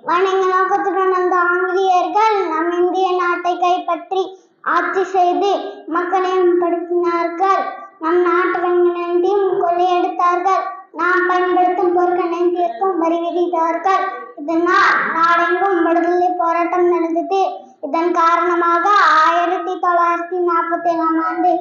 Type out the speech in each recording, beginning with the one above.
வணிக நோக்கத்துடன் அந்த ஆங்கிலேயர்கள் நம் இந்திய நாட்டை கைப்பற்றி ஆட்சி செய்து மக்களையும் படுத்தினார்கள். நம் நாட்டு வணிகத்தையும் கொள்ளையடித்தார்கள். நாம் பயன்படுத்தும் பொருட்கள் அனைத்திற்கும் வரி விதித்தார்கள். இதனால் நாடெங்கும் விடுதலை போராட்டம் நடந்தது. இதன் காரணமாக 1947ஆம் ஆண்டு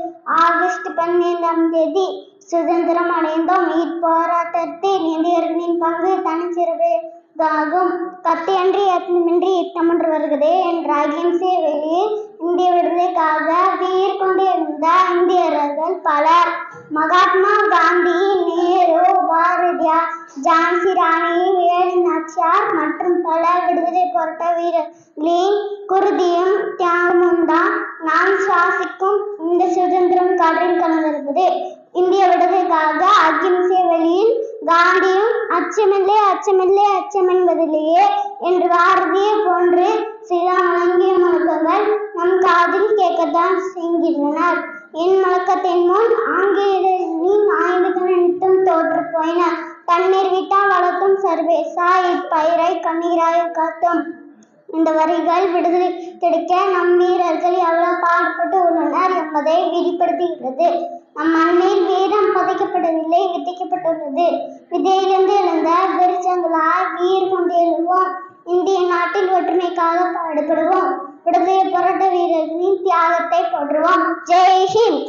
ஆகஸ்ட் 15ஆம் தேதி சுதந்திரம் அடைந்தோம். இப்போராட்டத்தில் இந்தியர்களின் பங்கு தனிச்சிறப்பாகும். கத்தியன்றி யத்னமின்றி யுத்தம் வருகிறதே என்ற அகிம்சை வழியில் இந்திய விடுதலைக்காக வீர் கொண்டு எழுந்த இந்தியர்கள் பலர். மகாத்மா காந்தி, நேரு, பாரதியார், ஜான்சி ராணி, வேலு நாச்சியார் மற்றும் பல விடுதலை போராட்ட வீரர்களின் குருதியும் தியாகமும் தான் நாம் சுவாசிக்கும் இந்த சுதந்திரம் காற்றில் கலந்திருப்பது. இந்திய விடுதலைக்காக அகிம்சை வழியில் காந்தியும் அச்சமில்லை அச்சமில்லை அச்சமென்பதில்லையே என்று பாரதியை போன்று சில முழங்கிய முழக்கங்கள் நம் காதில் கேட்கத்தான் செய்கின்றனர். என் முழக்கத்தின் முன் ஆங்கிலேயர்களின் ஆயுதங்கள் அனைத்தும் தோற்று போயின. தண்ணீர் விட்டால் வளர்த்தும் சர்வேசா இப்பயிரை கண்ணீராய் காத்தும். இந்த வரிகள் விடுதலை கிடைக்க நம் வீரர்கள் எவ்வளவு பாடுபட்டு உள்ளனர் என்பதை வெளிப்படுத்துகிறது. நம் மண்ணில் வீரம் புதைக்கப்படவில்லை, விதைக்கப்பட்டுள்ளது. விதையிலிருந்து எழுந்த விருட்சங்களாய் வீர் கொண்டு எழுவோம். இந்திய நாட்டில் ஒற்றுமைக்காக பாடுபடுவோம். விடுதலை போராட்ட வீரர்களின் தியாகத்தை போற்றுவோம். ஜெய் ஹிந்த்.